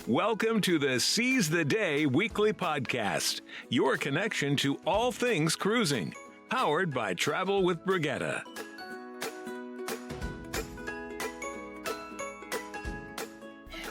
Welcome to the Seize the Day weekly podcast, your connection to all things cruising, powered by Travel with Brigitte.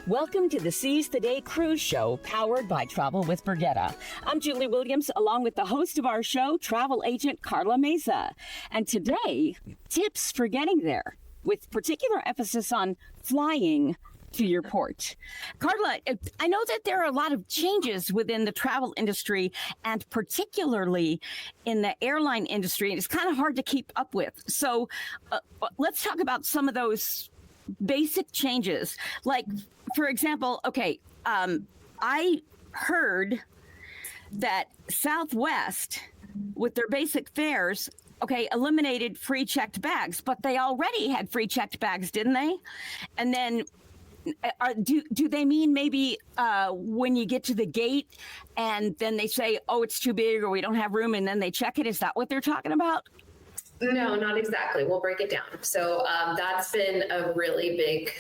Welcome to the Seize the Day cruise show, powered by Travel with Brigitte. I'm Julie Williams, along with the host of our show, travel agent Carla Meza. And today, tips for getting there, with particular emphasis on flying to your port. Carla, I know that there are a lot of changes within the travel industry and particularly in the airline industry, and it's kind of hard to keep up with. So let's talk about some of those basic changes. Like, for example, I heard that Southwest, with their basic fares, eliminated free checked bags, but they already had free checked bags, didn't they? And then do they mean maybe when you get to the gate and then they say, oh, it's too big or we don't have room, and then they check it? Is that what they're talking about? No, not exactly. We'll break it down. So that's been a really big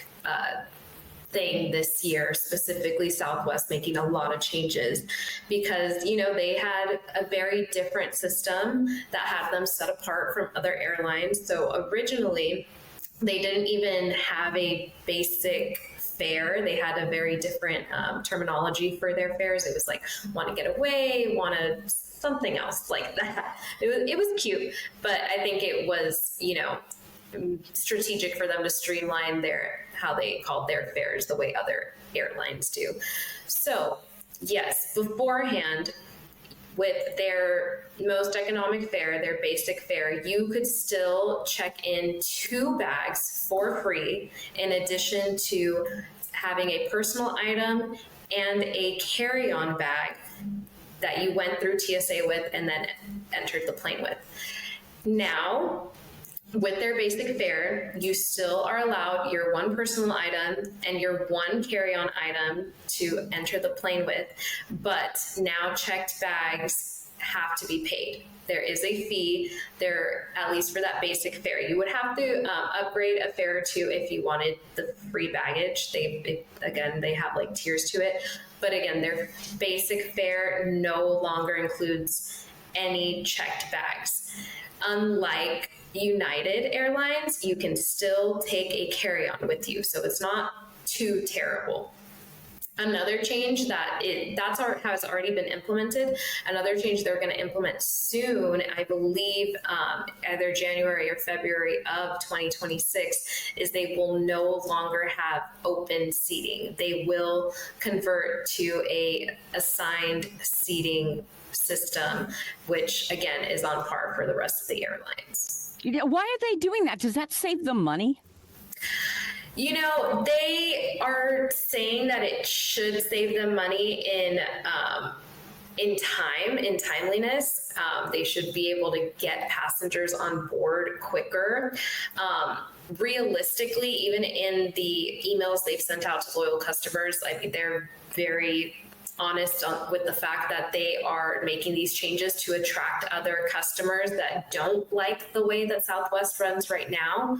thing this year, specifically Southwest making a lot of changes because, they had a very different system that had them set apart from other airlines. So originally, they didn't even have a basic fare. They had a very different terminology for their fares. It was like, want to get away, want to something else like that. It was cute, but I think it was, strategic for them to streamline how they called their fares the way other airlines do. So yes, beforehand, with their most economic fare, their basic fare, you could still check in 2 bags for free, in addition to having a personal item and a carry-on bag that you went through TSA with and then entered the plane with. Now, with their basic fare, you still are allowed your 1 personal item and your 1 carry-on item to enter the plane with, but now checked bags have to be paid. There is a fee there, at least for that basic fare. You would have to upgrade a fare or 2 if you wanted the free baggage. They have like tiers to it, but again, their basic fare no longer includes any checked bags. Unlike United Airlines, you can still take a carry-on with you, so it's not too terrible. Another change has already been implemented. Another change they're going to implement soon, I believe, either January or February of 2026, is they will no longer have open seating. They will convert to a assigned seating system, which again is on par for the rest of the airlines. Why are they doing that? Does that save them money? They are saying that it should save them money in timeliness. They should be able to get passengers on board quicker. Realistically, even in the emails they've sent out to loyal customers, I think they're very honest with the fact that they are making these changes to attract other customers that don't like the way that Southwest runs right now.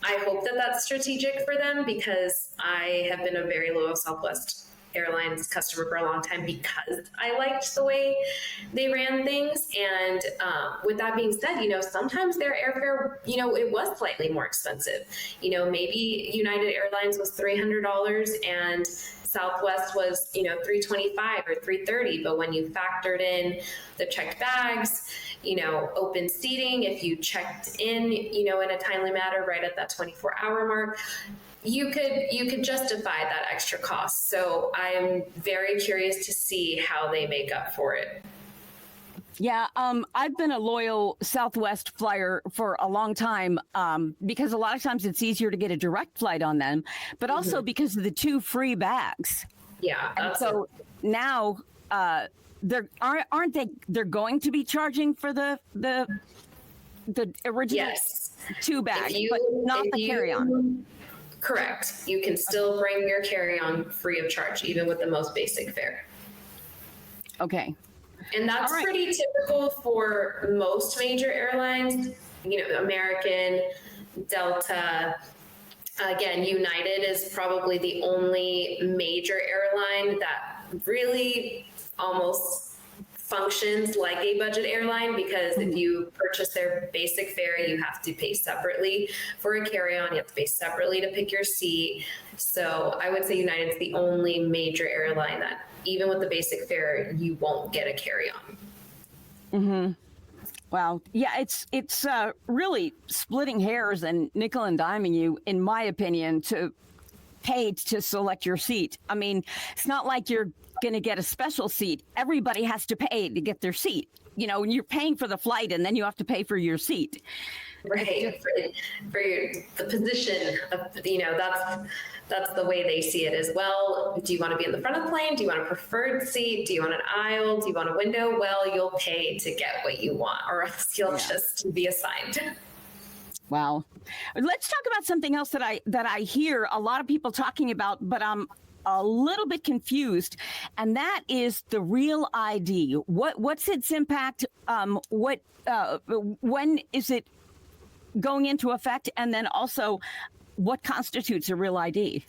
I hope that that's strategic for them, because I have been a very loyal Southwest Airlines customer for a long time because I liked the way they ran things. And with that being said, sometimes their airfare, it was slightly more expensive. Maybe United Airlines was $300 and Southwest was, $325 or $330. But when you factored in the checked bags, open seating, if you checked in, in a timely manner right at that 24-hour mark, you could justify that extra cost. So I'm very curious to see how they make up for it. Yeah, I've been a loyal Southwest flyer for a long time because a lot of times it's easier to get a direct flight on them, but also because of the 2 free bags. Yeah. And so now they're going to be charging for the original 2 bags, but not the carry-on. Correct. You can still bring your carry-on free of charge, even with the most basic fare. Okay. And that's pretty typical for most major airlines, American, Delta, Again, United is probably the only major airline that really almost functions like a budget airline, because if you purchase their basic fare, you have to pay separately for a carry-on. You have to pay separately to pick your seat. So I would say United's the only major airline that even with the basic fare, you won't get a carry-on. Mm-hmm. Wow. Yeah, it's really splitting hairs and nickel and diming you, in my opinion, to pay to select your seat. I mean, it's not like you're going to get a special seat. Everybody has to pay to get their seat. You know, and you're paying for the flight, and then you have to pay for your seat. Right. For the position of, you know, that's the way they see it as well. Do you want to be in the front of the plane? Do you want a preferred seat? Do you want an aisle? Do you want a window? Well, you'll pay to get what you want, or else you'll just be assigned. Wow. Let's talk about something else that I hear a lot of people talking about, but I'm a little bit confused, and that is the Real ID. What's its impact? When is it going into effect? And then also, what constitutes a Real ID?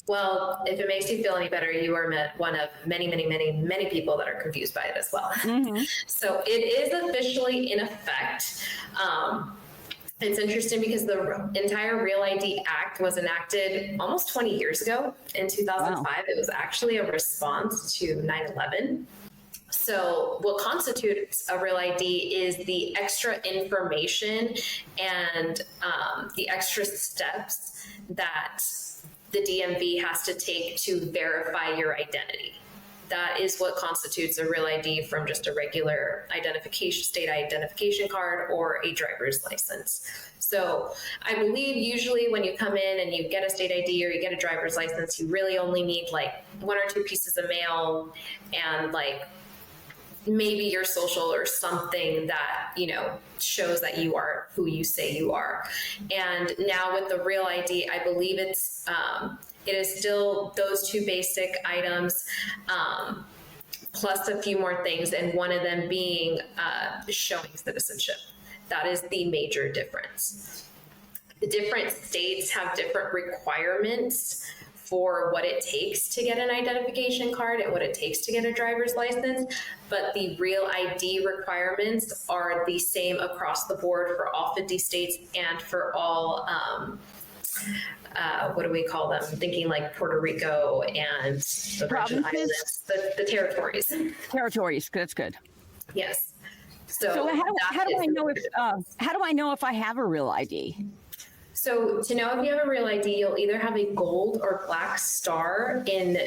Well, if it makes you feel any better, you are one of many, many, many, many people that are confused by it as well. Mm-hmm. So it is officially in effect. It's interesting because the entire Real ID Act was enacted almost 20 years ago in 2005. Wow. It was actually a response to 9/11. So what constitutes a Real ID is the extra information and the extra steps that the DMV has to take to verify your identity. That is what constitutes a Real ID from just a regular state identification card or a driver's license. So I believe usually when you come in and you get a state ID or you get a driver's license, you really only need like 1 or 2 pieces of mail and like maybe your social or something that, you know, shows that you are who you say you are. And now with the Real ID, I believe it is still those 2 basic items, plus a few more things, and one of them being showing citizenship. That is the major difference. The different states have different requirements for what it takes to get an identification card and what it takes to get a driver's license, but the Real ID requirements are the same across the board for all 50 states and for all what do we call them? I'm thinking like Puerto Rico and the Virgin Islands, the territories. Territories, that's good. Yes. So how do I know if I have a Real ID? So to know if you have a Real ID, you'll either have a gold or black star in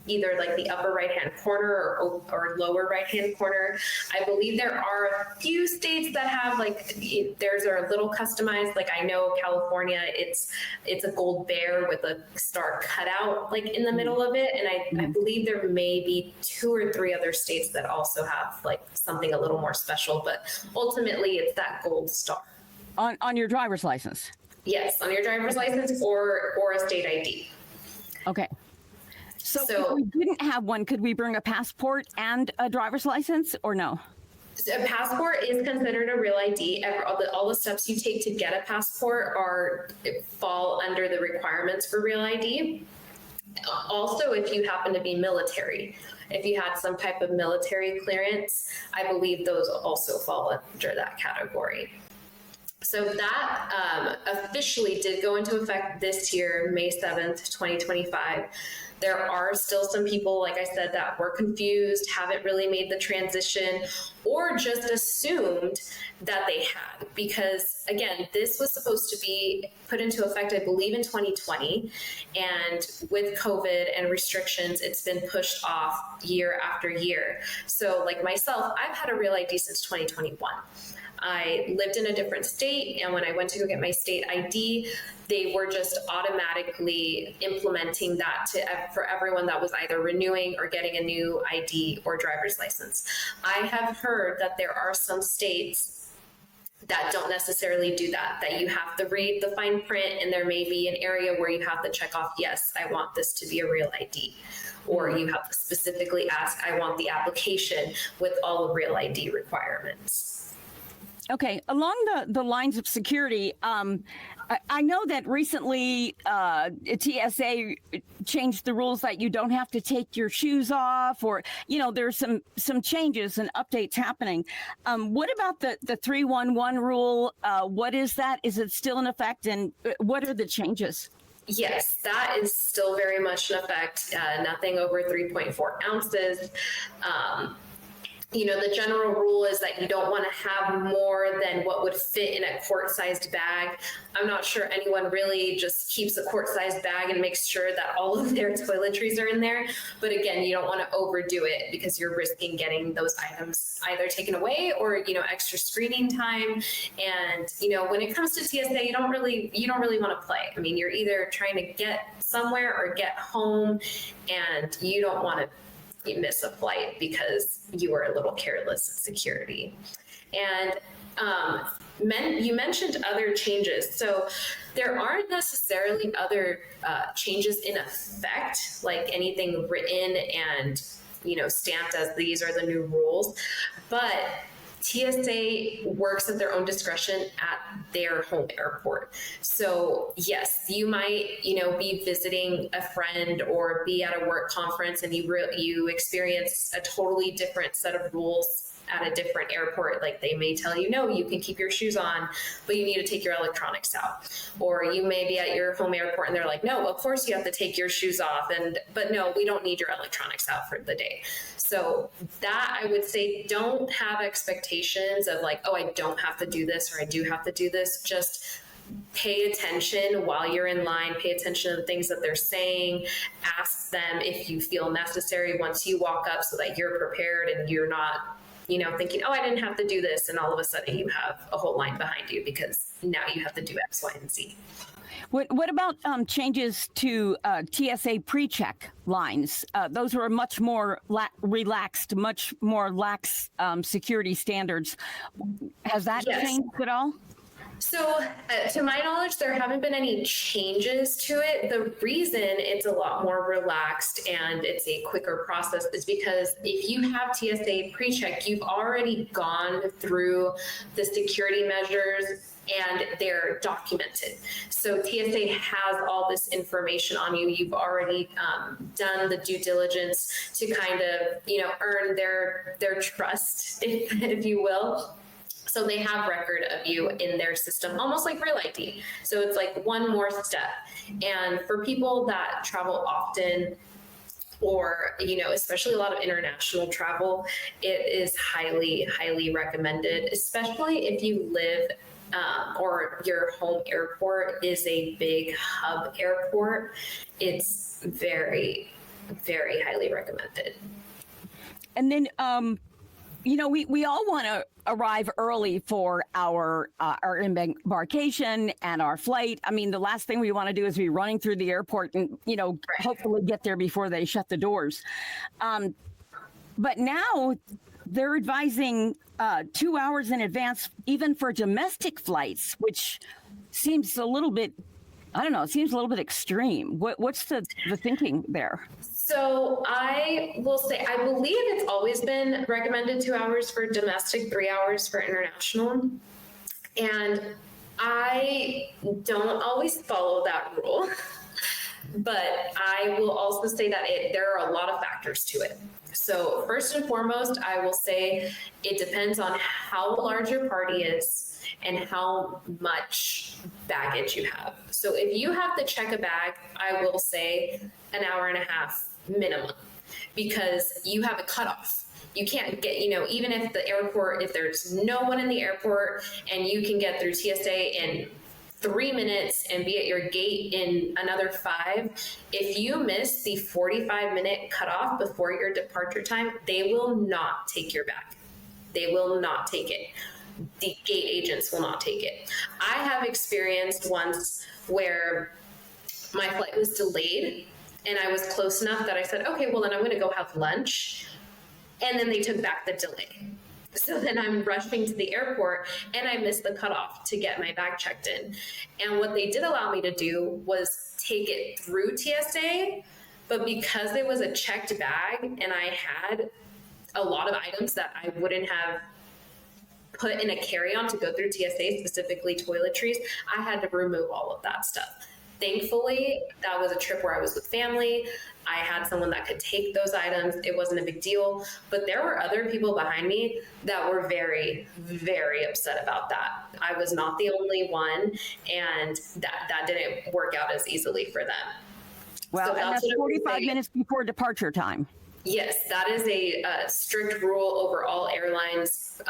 either like the upper right-hand corner or lower right-hand corner. I believe there are a few states that have like, theirs are a little customized. Like I know California, it's a gold bear with a star cut out like in the middle of it. And I believe there may be 2 or 3 other states that also have like something a little more special, but ultimately it's that gold star. On your driver's license? Yes, on your driver's license or a state ID. Okay. So if we didn't have one, could we bring a passport and a driver's license or no? A passport is considered a Real ID. All the steps you take to get a passport fall under the requirements for Real ID. Also, if you happen to be military, if you had some type of military clearance, I believe those also fall under that category. So that officially did go into effect this year, May 7th, 2025. There are still some people, like I said, that were confused, haven't really made the transition, or just assumed that they had. Because again, this was supposed to be put into effect, I believe, in 2020. And with COVID and restrictions, it's been pushed off year after year. So like myself, I've had a Real ID since 2021. I lived in a different state, and when I went to go get my state ID, they were just automatically implementing that for everyone that was either renewing or getting a new ID or driver's license. I have heard that there are some states that don't necessarily do that you have to read the fine print, and there may be an area where you have to check off, yes, I want this to be a Real ID. Or you have to specifically ask, I want the application with all the Real ID requirements. Okay, along the lines of security, I know that recently TSA changed the rules that you don't have to take your shoes off, or there's some changes and updates happening. What about the 311 rule? What is that? Is it still in effect, and what are the changes? Yes, that is still very much in effect. Nothing over 3.4 ounces. The general rule is that you don't want to have more than what would fit in a quart-sized bag. I'm not sure anyone really just keeps a quart-sized bag and makes sure that all of their toiletries are in there. But again, you don't want to overdo it because you're risking getting those items either taken away or, extra screening time. And, when it comes to TSA, you don't really want to play. I mean, you're either trying to get somewhere or get home, and you don't want to miss a flight because you were a little careless at security. And you mentioned other changes. So there aren't necessarily other changes in effect, like anything written and stamped as these are the new rules, but TSA works at their own discretion at their home airport. So yes, you might, be visiting a friend or be at a work conference and you experience a totally different set of rules at a different airport. Like they may tell you, no, you can keep your shoes on, but you need to take your electronics out. Or you may be at your home airport and they're like, no, of course you have to take your shoes off. But no, we don't need your electronics out for the day. So that I would say, don't have expectations of like, oh, I don't have to do this or I do have to do this. Just pay attention while you're in line, pay attention to the things that they're saying, ask them if you feel necessary once you walk up so that you're prepared and you're not thinking, oh, I didn't have to do this. And all of a sudden you have a whole line behind you because now you have to do X, Y, and Z. What about changes to TSA pre-check lines? Those were much more relaxed, much more lax security standards. Has that changed at all? So to my knowledge, there haven't been any changes to it. The reason it's a lot more relaxed and it's a quicker process is because if you have TSA pre-check, you've already gone through the security measures and they're documented. So TSA has all this information on you. You've already done the due diligence to kind of, earn their trust, if you will. So they have record of you in their system, almost like Real ID. So it's like one more step. And for people that travel often, or, especially a lot of international travel, it is highly, highly recommended, especially if you live or your home airport is a big hub airport. It's very, very highly recommended. And then, we all want to arrive early for our embarkation and our flight. I mean, the last thing we want to do is be running through the airport and, hopefully get there before they shut the doors. But now they're advising 2 hours in advance, even for domestic flights, which seems a little bit, it seems a little bit extreme. What's the thinking there? So I will say, I believe it's always been recommended 2 hours for domestic, 3 hours for international. And I don't always follow that rule, but I will also say that there are a lot of factors to it. So first and foremost, I will say it depends on how large your party is and how much baggage you have. So if you have to check a bag, I will say an hour and a half minimum, because you have a cutoff. You can't get, even if there's no one in the airport and you can get through TSA in 3 minutes and be at your gate in another 5, if you miss the 45-minute cutoff before your departure time, they will not take your bag. They will not take it. The gate agents will not take it. I have experienced once where my flight was delayed and I was close enough that I said, okay, well then I'm going to go have lunch. And then they took back the delay. So then I'm rushing to the airport and I missed the cutoff to get my bag checked in. And what they did allow me to do was take it through TSA, but because it was a checked bag and I had a lot of items that I wouldn't have put in a carry-on to go through TSA, specifically toiletries, I had to remove all of that stuff. Thankfully, that was a trip where I was with family. I had someone that could take those items. It wasn't a big deal. But there were other people behind me that were very, very upset about that. I was not the only one, and that didn't work out as easily for them. Well, so and that's 45 minutes before departure time. Yes, that is a strict rule over all airlines,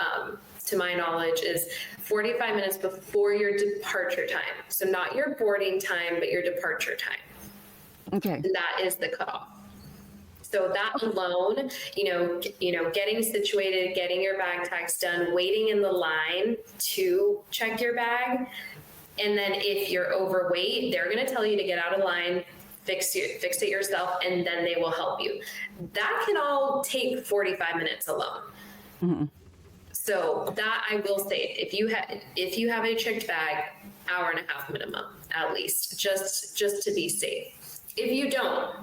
to my knowledge, is 45 minutes before your departure time. So not your boarding time, but your departure time. Okay. And that is the cutoff. So that alone, getting situated, getting your bag tags done, waiting in the line to check your bag. And then if you're overweight, they're going to tell you to get out of line, fix it yourself, and then they will help you. That can all take 45 minutes alone. Mm-hmm. So that I will say, if you have a checked bag, hour and a half minimum, at least, just to be safe. If you don't,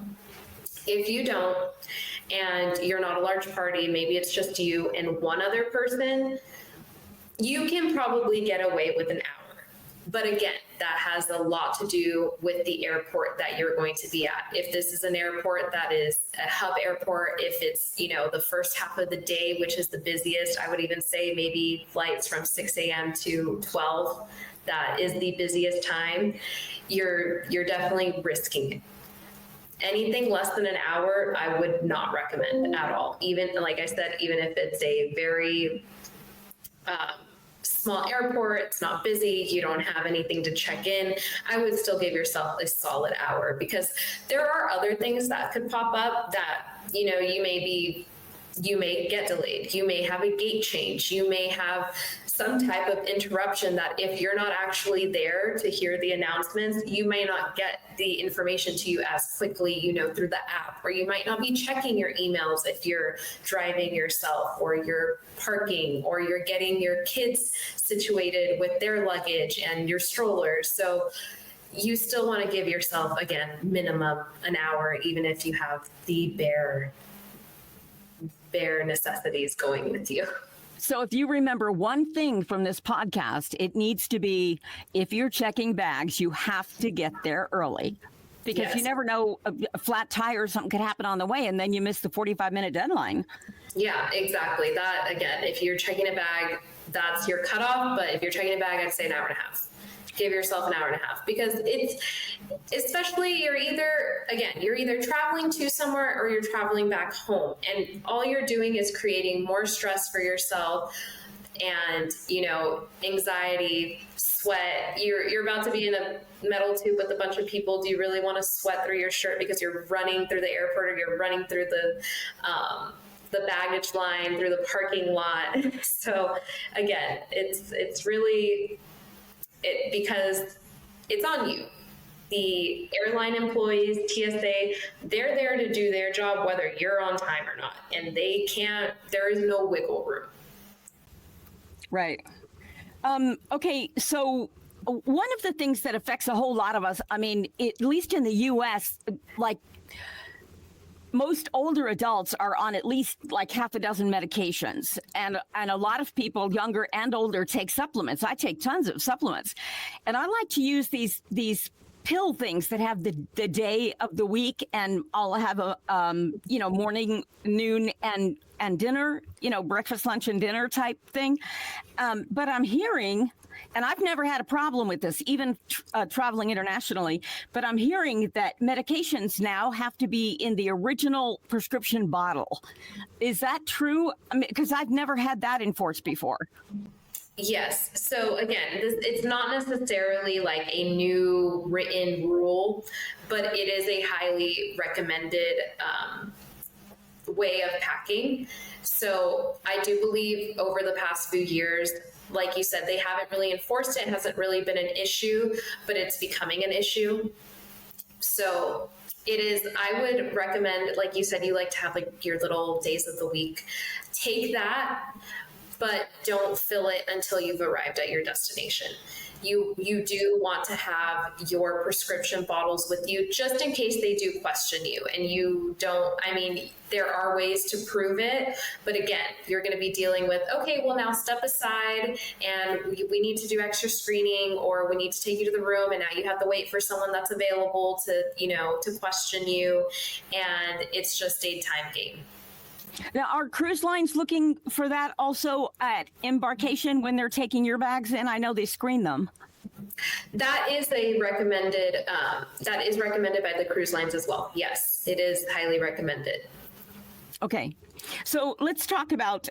and you're not a large party, maybe it's just you and one other person, you can probably get away with an hour. But again, that has a lot to do with the airport that you're going to be at. If this is an airport that is a hub airport, if it's, the first half of the day, which is the busiest, I would even say maybe flights from 6 a.m. to 12, that is the busiest time, you're definitely risking it. Anything less than an hour, I would not recommend at all. Even, like I said, even if it's a very small airport, it's not busy, you don't have anything to check in, I would still give yourself a solid hour, because there are other things that could pop up that, you may get delayed, you may have a gate change, you may have some type of interruption that if you're not actually there to hear the announcements, you may not get the information to you as quickly, through the app, or you might not be checking your emails if you're driving yourself, or you're parking, or you're getting your kids situated with their luggage and your strollers. So you still want to give yourself, again, minimum an hour, even if you have the bare necessities going with you. So if you remember one thing from this podcast, it needs to be, if you're checking bags, you have to get there early, because you never know, a flat tire or something could happen on the way, and then you miss the 45-minute deadline. Yeah, exactly. That, again, if you're checking a bag, that's your cutoff. But if you're checking a bag, I'd say an hour and a half. Give yourself an hour and a half, because it's, especially you're either traveling to somewhere or you're traveling back home, and all you're doing is creating more stress for yourself, and anxiety, sweat. You're about to be in a metal tube with a bunch of people. Do you really want to sweat through your shirt because you're running through the airport, or you're running through the baggage line, through the parking lot? So again, it's really because it's on you. The airline employees, TSA, they're there to do their job whether you're on time or not, and there is no wiggle room. Right. Okay, so one of the things that affects a whole lot of us, at least in the U.S., like most older adults are on at least like half a dozen medications, and a lot of people, younger and older, take supplements. I take tons of supplements, and I like to use these pill things that have the day of the week, and I'll have a morning, noon, and dinner, breakfast, lunch, and dinner type thing. But I'm hearing, and I've never had a problem with this, even traveling internationally, but I'm hearing that medications now have to be in the original prescription bottle. Is that true? Because I've never had that enforced before. Yes. So again, it's not necessarily like a new written rule, but it is a highly recommended way of packing. So I do believe over the past few years, like you said, they haven't really enforced it. It hasn't really been an issue, but it's becoming an issue. So it is, I would recommend, like you said, you like to have like your little days of the week. Take that, but don't fill it until you've arrived at your destination. you do want to have your prescription bottles with you just in case they do question you and you don't. I mean, there are ways to prove it, but again, you're going to be dealing with, okay, well, now step aside and we need to do extra screening, or we need to take you to the room, and now you have to wait for someone that's available to, to question you, and it's just a time game. Now, are cruise lines looking for that also at embarkation when they're taking your bags in? I know they screen them. That is a recommended. That is recommended by the cruise lines as well. Yes, it is highly recommended. Okay, so let's talk about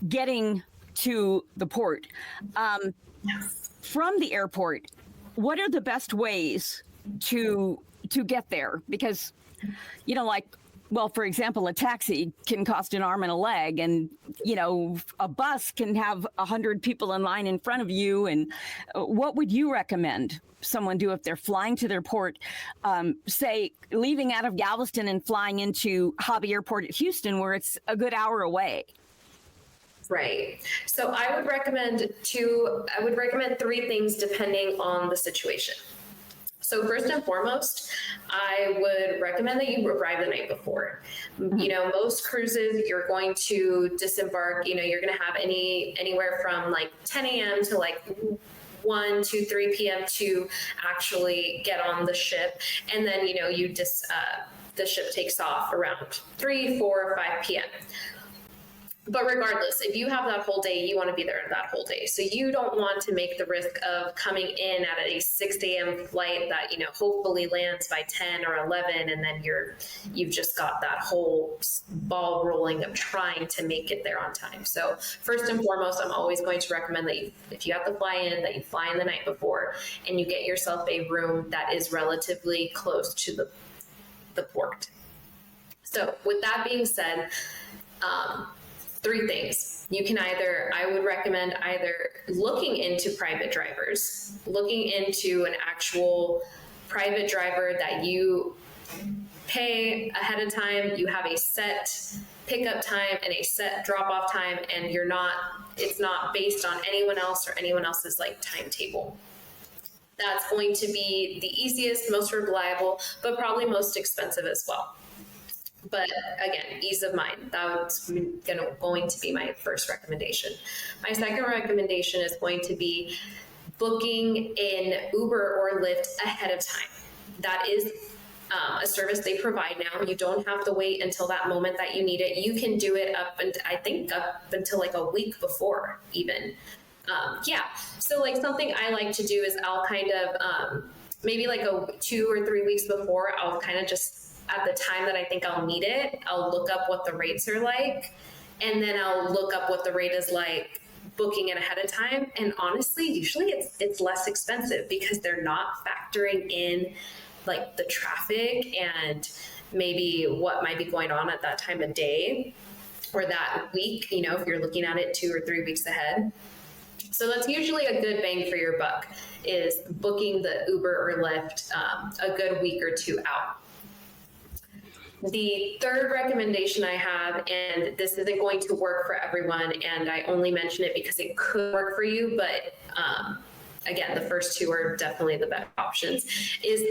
getting to the port. From the airport, what are the best ways to get there? Because, well, for example, a taxi can cost an arm and a leg, and, a bus can have 100 people in line in front of you. And what would you recommend someone do if they're flying to their port, say, leaving out of Galveston and flying into Hobby Airport at Houston, where it's a good hour away? Right. So I would recommend three things depending on the situation. So first and foremost, I would recommend that you arrive the night before. Mm-hmm. Most cruises, you're going to disembark, you're going to have anywhere from like 10 a.m. to like 1, 2, 3 p.m. to actually get on the ship. And then, the ship takes off around 3, 4, or 5 p.m. But regardless, if you have that whole day, you want to be there that whole day. So you don't want to make the risk of coming in at a 6 a.m. flight that, hopefully lands by 10 or 11. And then you've just got that whole ball rolling of trying to make it there on time. So first and foremost, I'm always going to recommend that if you have to fly in, that you fly in the night before and you get yourself a room that is relatively close to the port. So with that being said, three things. I would recommend either looking into private drivers, looking into an actual private driver that you pay ahead of time. You have a set pickup time and a set drop off time, and it's not based on anyone else or anyone else's like timetable. That's going to be the easiest, most reliable, but probably most expensive as well. But again, ease of mind, that's going to be my first recommendation. My second recommendation is going to be booking in Uber or Lyft ahead of time. That is a service they provide now. You don't have to wait until that moment that you need it. You can do it up until like a week before even. So like something I like to do is I'll kind of maybe like 2 or 3 weeks before, I'll kind of just at the time that I think I'll need it, I'll look up what the rates are like, and then I'll look up what the rate is like booking it ahead of time. And honestly, usually it's less expensive because they're not factoring in like the traffic and maybe what might be going on at that time of day or that week, if you're looking at it 2 or 3 weeks ahead. So that's usually a good bang for your buck, is booking the Uber or Lyft a good week or 2 out. The third recommendation I have, and this isn't going to work for everyone, and I only mention it because it could work for you, but again, the first two are definitely the best options, is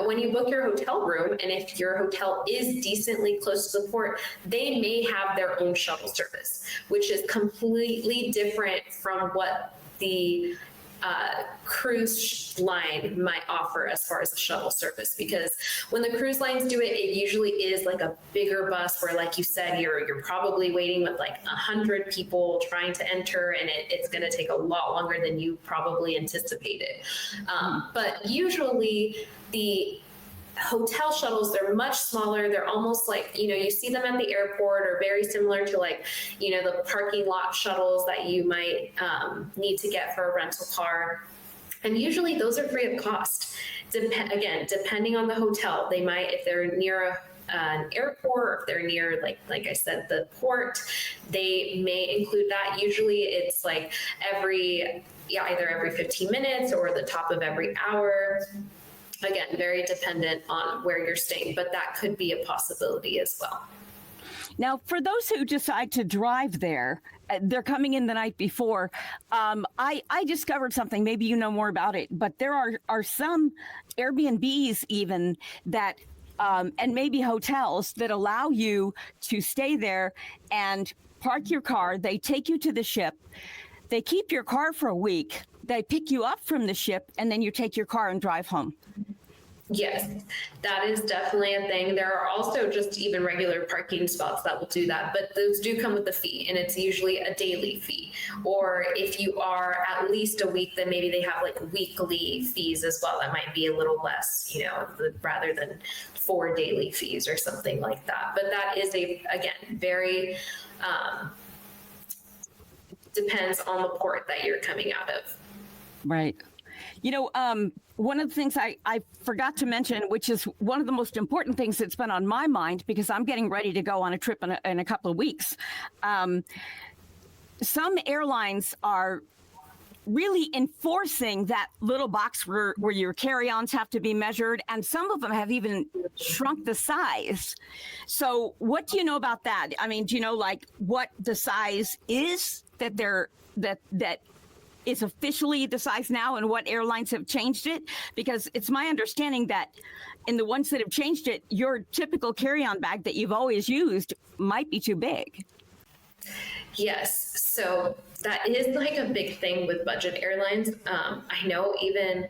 when you book your hotel room, and if your hotel is decently close to the port, they may have their own shuttle service, which is completely different from what the cruise line might offer as far as the shuttle service. Because when the cruise lines do it, it usually is like a bigger bus where, like you said, you're probably waiting with like 100 people trying to enter, and it's going to take a lot longer than you probably anticipated. But usually the hotel shuttles, they're much smaller. They're almost like, you see them at the airport, or very similar to like, the parking lot shuttles that you might need to get for a rental car. And usually those are free of cost. Again, depending on the hotel, they might, if they're near an airport, or if they're near, like I said, the port, they may include that. Usually it's like either every 15 minutes or the top of every hour. Again, very dependent on where you're staying, but that could be a possibility as well. Now, for those who decide to drive there, they're coming in the night before. I discovered something, maybe you know more about it, but there are some Airbnbs even that, and maybe hotels that allow you to stay there and park your car. They take you to the ship. They keep your car for a week. They pick you up from the ship, and then you take your car and drive home. Yes, that is definitely a thing. There are also just even regular parking spots that will do that, but those do come with a fee, and it's usually a daily fee. Or if you are at least a week, then maybe they have like weekly fees as well. That might be a little less, you know, rather than 4 daily fees or something like that. But that is again, very depends on the port that you're coming out of. Right. You know, one of the things I forgot to mention, which is one of the most important things that's been on my mind, because I'm getting ready to go on a trip in a couple of weeks. Some airlines are really enforcing that little box where your carry-ons have to be measured, and some of them have even shrunk the size. So what do you know about that? I mean, do you know like what the size is that is officially the size now, and what airlines have changed it? Because it's my understanding that in the ones that have changed it, your typical carry-on bag that you've always used might be too big. Yes, so that is like a big thing with budget airlines. I know I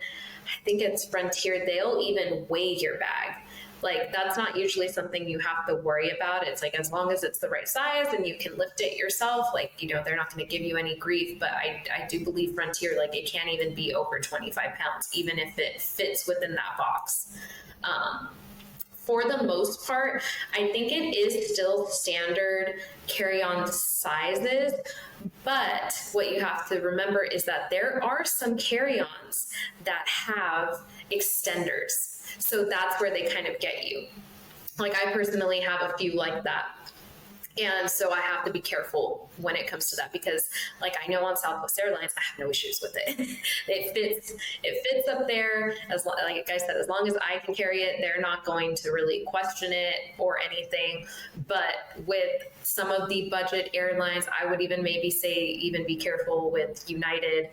think it's Frontier, they'll even weigh your bag. Like that's not usually something you have to worry about. It's like as long as it's the right size and you can lift it yourself, like, you know, they're not going to give you any grief. But I do believe Frontier, like it can't even be over 25 pounds, even if it fits within that box. For the most part, I think it is still standard carry-on sizes, but what you have to remember is that there are some carry-ons that have extenders. So that's where they kind of get you. Like I personally have a few like that. And so I have to be careful when it comes to that, because like I know on Southwest Airlines, I have no issues with it. It fits up there. Like I said, as long as I can carry it, they're not going to really question it or anything. But with some of the budget airlines, I would even maybe say even be careful with United,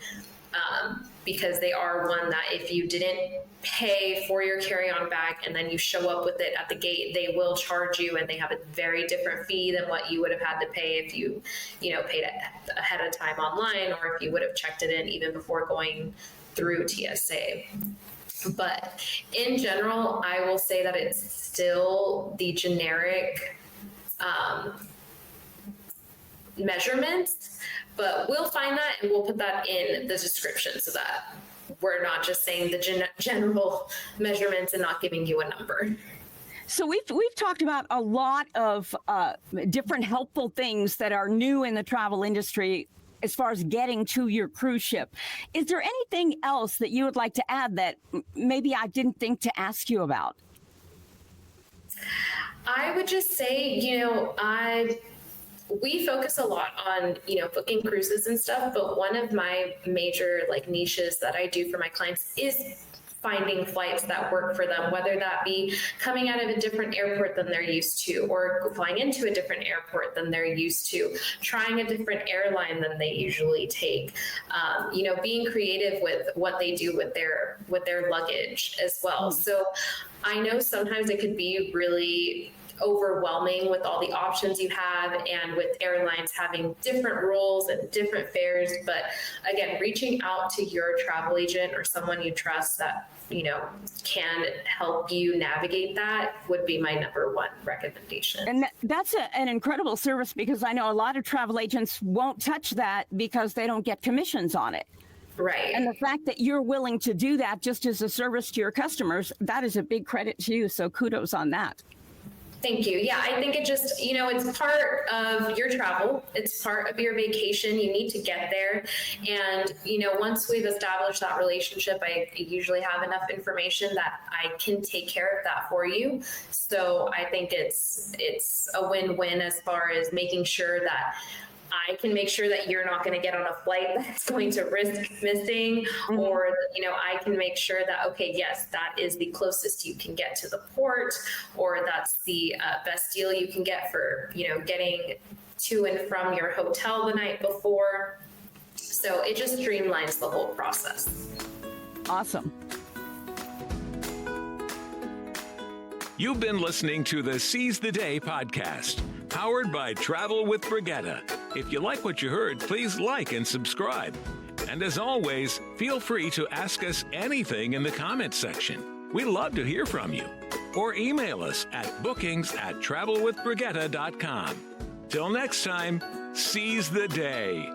because they are one that if you didn't pay for your carry-on bag and then you show up with it at the gate, they will charge you, and they have a very different fee than what you would have had to pay if you paid ahead of time online, or if you would have checked it in even before going through TSA. But in general, I will say that it's still the generic measurements, but we'll find that and we'll put that in the description so that we're not just saying the general measurements and not giving you a number. So we've talked about a lot of different helpful things that are new in the travel industry as far as getting to your cruise ship. Is there anything else that you would like to add that maybe I didn't think to ask you about? I would just say, we focus a lot on, booking cruises and stuff, but one of my major like niches that I do for my clients is finding flights that work for them, whether that be coming out of a different airport than they're used to, or flying into a different airport than they're used to, trying a different airline than they usually take, being creative with what they do with their luggage as well. So I know sometimes it could be really overwhelming with all the options you have, and with airlines having different rules and different fares. But again, reaching out to your travel agent or someone you trust that can help you navigate that would be my number one recommendation. And that's an incredible service, because I know a lot of travel agents won't touch that because they don't get commissions on it. Right. And the fact that you're willing to do that just as a service to your customers, that is a big credit to you. So kudos on that. Thank you. Yeah, I think it just, it's part of your travel. It's part of your vacation. You need to get there. And, once we've established that relationship, I usually have enough information that I can take care of that for you. So I think it's a win-win as far as making sure that I can make sure that you're not going to get on a flight that's going to risk missing, or, I can make sure that, okay, yes, that is the closest you can get to the port, or that's the best deal you can get for, getting to and from your hotel the night before. So it just streamlines the whole process. Awesome. You've been listening to the Seize the Day podcast, powered by Travel with Brigitte. If you like what you heard, please like and subscribe. And as always, feel free to ask us anything in the comments section. We love to hear from you. Or email us at bookings@travelwithbrigitte.com. Till next time, seize the day.